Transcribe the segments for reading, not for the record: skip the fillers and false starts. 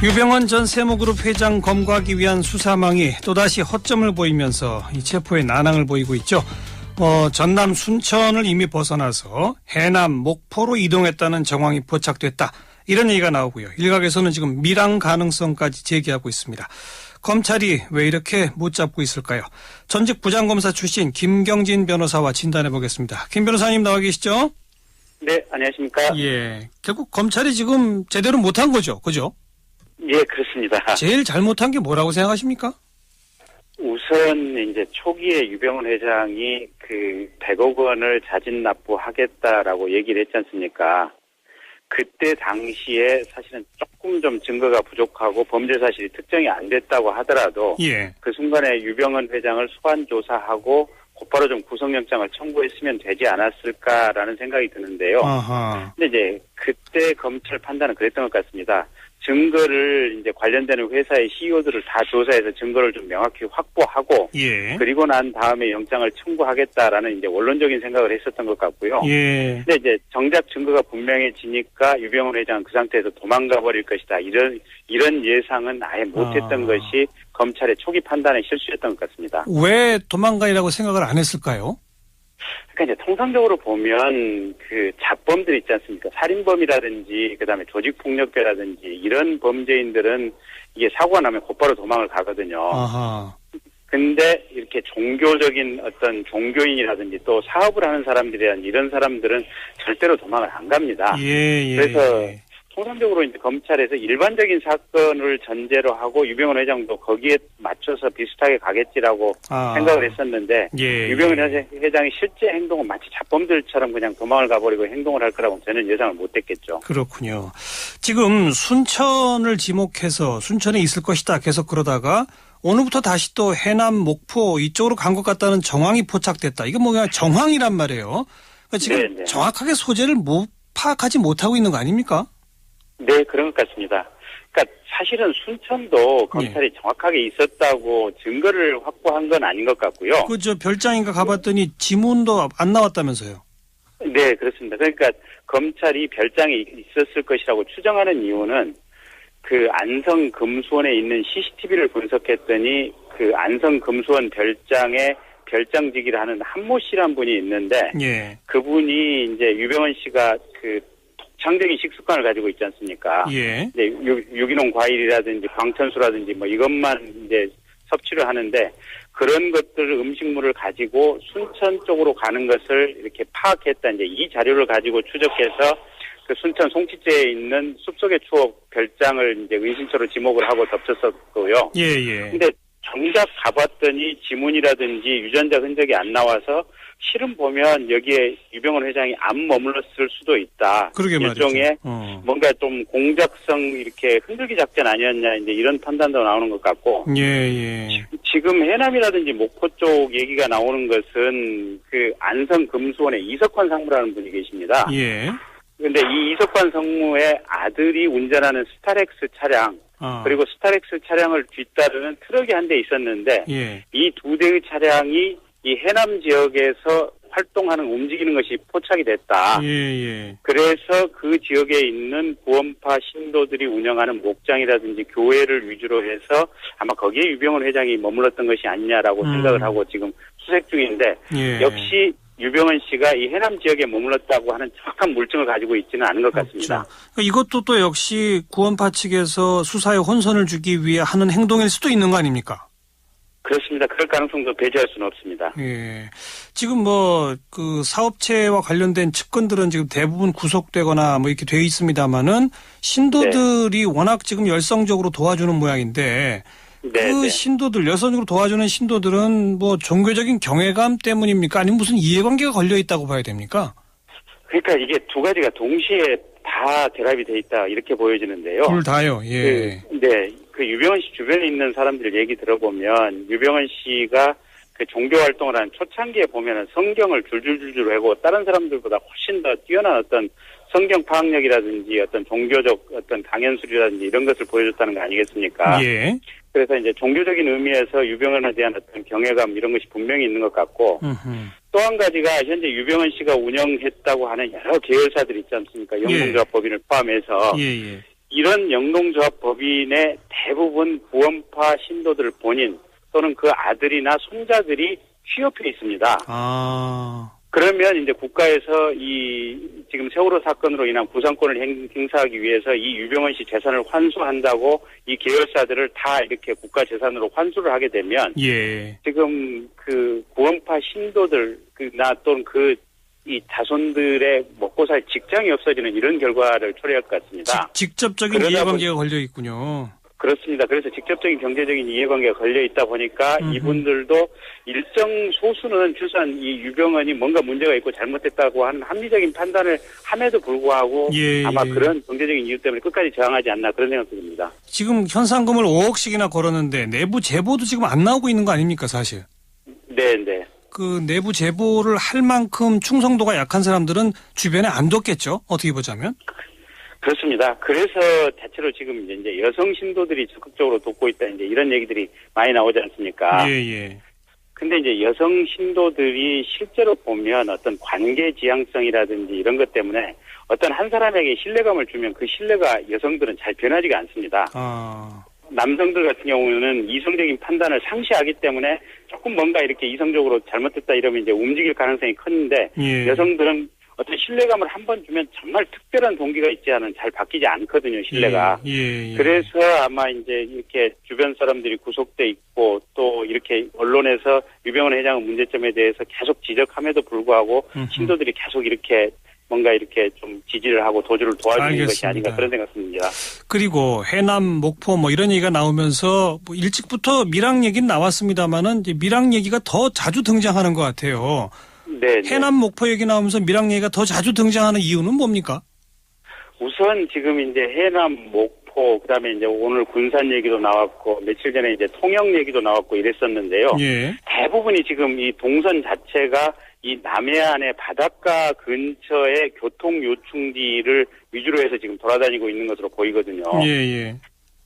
유병헌 전 세무그룹 회장 검거하기 위한 수사망이 또다시 허점을 보이면서 이 체포에 난항을 보이고 있죠. 전남 순천을 이미 벗어나서 해남 목포로 이동했다는 정황이 포착됐다. 이런 얘기가 나오고요. 일각에서는 지금 밀항 가능성까지 제기하고 있습니다. 검찰이 왜 이렇게 못 잡고 있을까요? 전직 부장검사 출신 김경진 변호사와 진단해 보겠습니다. 김 변호사님 나와 계시죠? 네, 안녕하십니까? 예. 결국 검찰이 지금 제대로 못한 거죠. 그죠? 예, 그렇습니다. 제일 잘못한 게 뭐라고 생각하십니까? 우선 이제 초기에 유병헌 회장이 그 100억 원을 자진 납부하겠다라고 얘기를 했지 않습니까? 그때 당시에 사실은 조금 좀 증거가 부족하고 범죄 사실이 특정이 안 됐다고 하더라도 예. 그 순간에 유병헌 회장을 소환 조사하고 곧바로 좀 구속영장을 청구했으면 되지 않았을까라는 생각이 드는데요. 아하. 근데 이제 그때 검찰 판단은 그랬던 것 같습니다. 증거를 이제 관련되는 회사의 CEO들을 다 조사해서 증거를 좀 명확히 확보하고 예. 그리고 난 다음에 영장을 청구하겠다라는 이제 원론적인 생각을 했었던 것 같고요. 예. 근데 이제 정작 증거가 분명해지니까 유병헌 회장은 그 상태에서 도망가 버릴 것이다. 이런 예상은 아예 못했던 것이 검찰의 초기 판단의 실수였던 것 같습니다. 왜 도망가이라고 생각을 안 했을까요? 그러니까 이제 통상적으로 보면 그 자범들 있지 않습니까? 살인범이라든지 그다음에 조직폭력배라든지 이런 범죄인들은 이게 사고가 나면 곧바로 도망을 가거든요. 아하. 근데 이렇게 종교적인 어떤 종교인이라든지 또 사업을 하는 사람들이란 이런 사람들은 절대로 도망을 안 갑니다. 예. 그래서 통상적으로 이제 검찰에서 일반적인 사건을 전제로 하고 유병헌 회장도 거기에 맞춰서 비슷하게 가겠지라고 생각을 했었는데 유병헌 회장이 실제 행동은 마치 자범들처럼 그냥 도망을 가버리고 행동을 할 거라고 저는 예상을 못했겠죠. 그렇군요. 지금 순천을 지목해서 순천에 있을 것이다 계속 그러다가 오늘부터 다시 또 해남 목포 이쪽으로 간 것 같다는 정황이 포착됐다. 이거 뭐냐 정황이란 말이에요. 그러니까 지금 네네. 정확하게 소재를 파악하지 못하고 있는 거 아닙니까? 네, 그런 것 같습니다. 그러니까 사실은 순천도 검찰이 정확하게 있었다고 증거를 확보한 건 아닌 것 같고요. 그저 별장인가 가봤더니 지문도 안 나왔다면서요. 네, 그렇습니다. 그러니까 검찰이 별장에 있었을 것이라고 추정하는 이유는 그 안성 금수원에 있는 CCTV를 분석했더니 그 안성 금수원 별장에 별장지기를 하는 한모 씨란 분이 있는데 그분이 이제 유병헌 씨가 그 독창적인 식습관을 가지고 있지 않습니까? 예. 이제 유기농 과일이라든지 광천수라든지 뭐 이것만 이제 섭취를 하는데 그런 것들 음식물을 가지고 순천 쪽으로 가는 것을 이렇게 파악했다. 이제 이 자료를 가지고 추적해서 그 순천 송치제에 있는 숲속의 추억 별장을 이제 은신처로 지목을 하고 덮쳤었고요. 예. 근데 정작 가봤더니 지문이라든지 유전자 흔적이 안 나와서 실은 보면 여기에 유병헌 회장이 안 머물렀을 수도 있다. 그러게 말이죠. 일종의 뭔가 좀 공작성 이렇게 흔들기 작전 아니었냐 이제 이런 판단도 나오는 것 같고. 예. 지금 해남이라든지 목포 쪽 얘기가 나오는 것은 그 안성 금수원의 이석환 상무라는 분이 계십니다. 예. 근데 이 이석환 상무의 아들이 운전하는 스타렉스 차량 그리고 스타렉스 차량을 뒤따르는 트럭이 한 대 있었는데 이 두 대의 차량이 이 해남 지역에서 활동하는 움직이는 것이 포착이 됐다. 그래서 그 지역에 있는 구원파 신도들이 운영하는 목장이라든지 교회를 위주로 해서 아마 거기에 유병헌 회장이 머물렀던 것이 아니냐라고 생각을 하고 지금 수색 중인데 역시 유병헌 씨가 이 해남 지역에 머물렀다고 하는 정확한 물증을 가지고 있지는 않은 것 같습니다. 그러니까 이것도 또 역시 구원파 측에서 수사에 혼선을 주기 위해 하는 행동일 수도 있는 거 아닙니까? 그렇습니다. 그럴 가능성도 배제할 수는 없습니다. 예. 지금 그 사업체와 관련된 측근들은 지금 대부분 구속되거나 뭐 이렇게 되어 있습니다만은 신도들이 워낙 지금 열성적으로 도와주는 모양인데 그 신도들, 열성적으로 도와주는 신도들은 뭐 종교적인 경외감 때문입니까? 아니면 무슨 이해관계가 걸려 있다고 봐야 됩니까? 그러니까 이게 두 가지가 동시에 다 결합이 돼 있다 이렇게 보여지는데요. 둘 다요. 예. 그 유병헌 씨 주변에 있는 사람들 얘기 들어보면 유병헌 씨가 그 종교 활동을 하는 초창기에 보면은 성경을 줄줄줄줄 외고 다른 사람들보다 훨씬 더 뛰어난 어떤 성경 파악력이라든지 어떤 종교적 어떤 강연술이라든지 이런 것을 보여줬다는 거 아니겠습니까? 그래서 이제 종교적인 의미에서 유병헌에 대한 어떤 경외감 이런 것이 분명히 있는 것 같고 또 한 가지가 현재 유병헌 씨가 운영했다고 하는 여러 계열사들 있지 않습니까? 영농조합법인을 포함해서 이런 영농조합 법인의 대부분 구원파 신도들 본인 또는 그 아들이나 손자들이 취업해 있습니다. 그러면 이제 국가에서 이 지금 세월호 사건으로 인한 구상권을 행사하기 위해서 이 유병헌 씨 재산을 환수한다고 이 계열사들을 다 이렇게 국가 재산으로 환수를 하게 되면 지금 그 구원파 신도들 나 또는 이 자손들의 먹고 살 직장이 없어지는 이런 결과를 초래할 것 같습니다. 직접적인 이해관계가 걸려 있군요. 그렇습니다. 그래서 직접적인 경제적인 이해관계가 걸려 있다 보니까 이분들도 일정 소수는 최소한 이 유병헌이 뭔가 문제가 있고 잘못됐다고 하는 합리적인 판단을 함에도 불구하고 아마 그런 경제적인 이유 때문에 끝까지 저항하지 않나 그런 생각도 듭니다. 지금 현상금을 5억씩이나 걸었는데 내부 제보도 지금 안 나오고 있는 거 아닙니까 사실? 네. 그 내부 제보를 할 만큼 충성도가 약한 사람들은 주변에 안 뒀겠죠? 어떻게 보자면? 그렇습니다. 그래서 대체로 지금 이제 여성 신도들이 적극적으로 돕고 있다 이제 이런 얘기들이 많이 나오지 않습니까? 근데 이제 여성 신도들이 실제로 보면 어떤 관계 지향성이라든지 이런 것 때문에 어떤 한 사람에게 신뢰감을 주면 그 신뢰가 여성들은 잘 변하지가 않습니다. 남성들 같은 경우는 이성적인 판단을 상시하기 때문에 조금 뭔가 이렇게 이성적으로 잘못됐다 이러면 이제 움직일 가능성이 큰데 여성들은 어떤 신뢰감을 한번 주면 정말 특별한 동기가 있지 않은 잘 바뀌지 않거든요, 신뢰가. 그래서 아마 이제 이렇게 주변 사람들이 구속돼 있고 또 이렇게 언론에서 유병헌 회장의 문제점에 대해서 계속 지적함에도 불구하고 신도들이 계속 이렇게 뭔가 이렇게 좀 지지를 하고 도주를 도와주는 것이 아닌가 그런 생각 듭니다. 그리고 해남, 목포 뭐 이런 얘기가 나오면서 뭐 일찍부터 밀항 얘기는 나왔습니다만은 이제 밀항 얘기가 더 자주 등장하는 것 같아요. 해남, 목포 얘기 나오면서 밀항 얘기가 더 자주 등장하는 이유는 뭡니까? 우선 지금 이제 해남, 목포 그다음에 이제 오늘 군산 얘기도 나왔고 며칠 전에 이제 통영 얘기도 나왔고 이랬었는데요. 대부분이 지금 이 동선 자체가 이 남해안의 바닷가 근처의 교통 요충지를 위주로 해서 지금 돌아다니고 있는 것으로 보이거든요.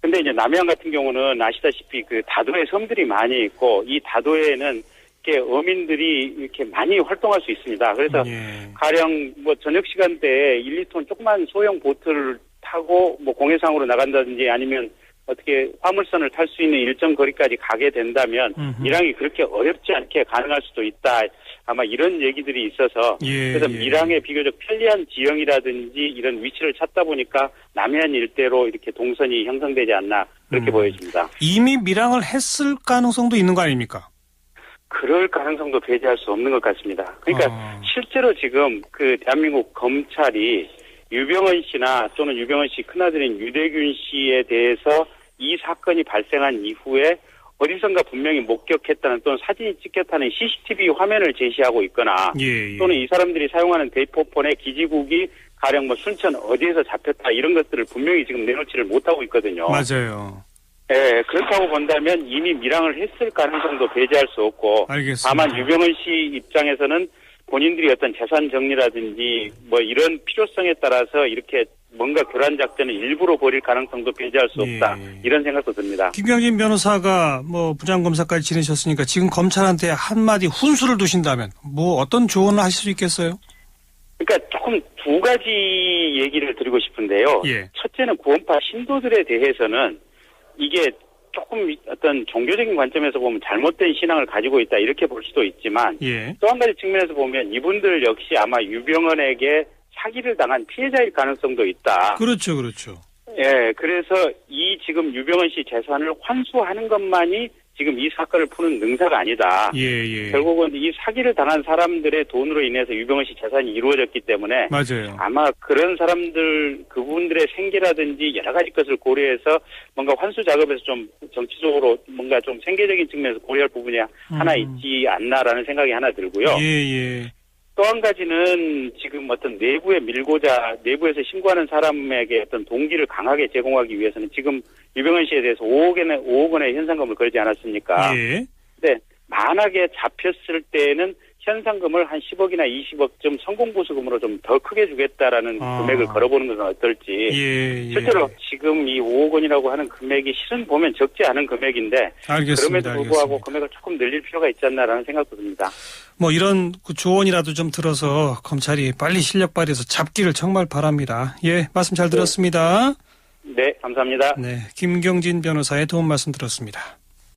근데 이제 남해안 같은 경우는 아시다시피 그 다도에 섬들이 많이 있고 이 다도에는 이렇게 어민들이 이렇게 많이 활동할 수 있습니다. 그래서 가령 뭐 저녁 시간대에 1, 2톤 조그만 소형 보트를 타고 뭐 공해상으로 나간다든지 아니면 어떻게 화물선을 탈 수 있는 일정 거리까지 가게 된다면 밀항이 그렇게 어렵지 않게 가능할 수도 있다. 아마 이런 얘기들이 있어서 그래서 밀항의 비교적 편리한 지형이라든지 이런 위치를 찾다 보니까 남해안 일대로 이렇게 동선이 형성되지 않나 그렇게 보여집니다. 이미 밀항을 했을 가능성도 있는 거 아닙니까? 그럴 가능성도 배제할 수 없는 것 같습니다. 그러니까 실제로 지금 그 대한민국 검찰이 유병헌 씨나 또는 유병헌 씨 큰아들인 유대균 씨에 대해서 이 사건이 발생한 이후에 어디선가 분명히 목격했다는 또는 사진이 찍혔다는 CCTV 화면을 제시하고 있거나 또는 이 사람들이 사용하는 데이터폰의 기지국이 가령 뭐 순천 어디에서 잡혔다 이런 것들을 분명히 지금 내놓지를 못하고 있거든요. 맞아요. 그렇다고 본다면 이미 밀항을 했을 가능성도 배제할 수 없고 다만 유병헌 씨 입장에서는 본인들이 어떤 재산 정리라든지 뭐 이런 필요성에 따라서 이렇게 뭔가 교란 작전을 일부러 벌일 가능성도 배제할 수 없다. 이런 생각도 듭니다. 김경진 변호사가 뭐 부장검사까지 지내셨으니까 지금 검찰한테 한마디 훈수를 두신다면 뭐 어떤 조언을 하실 수 있겠어요? 그러니까 조금 두 가지 얘기를 드리고 싶은데요. 첫째는 구원파 신도들에 대해서는 이게 조금 어떤 종교적인 관점에서 보면 잘못된 신앙을 가지고 있다 이렇게 볼 수도 있지만 또 한 가지 측면에서 보면 이분들 역시 아마 유병헌에게 사기를 당한 피해자일 가능성도 있다. 그렇죠. 그래서 이 지금 유병헌 씨 재산을 환수하는 것만이 지금 이 사건을 푸는 능사가 아니다. 결국은 이 사기를 당한 사람들의 돈으로 인해서 유병헌 씨 재산이 이루어졌기 때문에 아마 그런 사람들 그분들의 생계라든지 여러 가지 것을 고려해서 뭔가 환수 작업에서 좀 정치적으로 뭔가 좀 생계적인 측면에서 고려할 부분이 하나 있지 않나라는 생각이 하나 들고요. 또 한 가지는 지금 어떤 내부에 내부에서 신고하는 사람에게 어떤 동기를 강하게 제공하기 위해서는 지금 유병헌 씨에 대해서 5억 원의 현상금을 걸지 않았습니까? 네. 만약에 잡혔을 때는 현상금을 한 10억이나 20억쯤 성공보수금으로 좀 더 크게 주겠다라는 금액을 걸어보는 것은 어떨지. 실제로 지금 이 5억 원이라고 하는 금액이 실은 보면 적지 않은 금액인데 그럼에도 불구하고 금액을 조금 늘릴 필요가 있지 않나라는 생각도 듭니다. 뭐 이런 조언이라도 좀 들어서 검찰이 빨리 실력 발휘해서 잡기를 정말 바랍니다. 말씀 잘 들었습니다. 네, 감사합니다. 네, 김경진 변호사의 도움 말씀 들었습니다.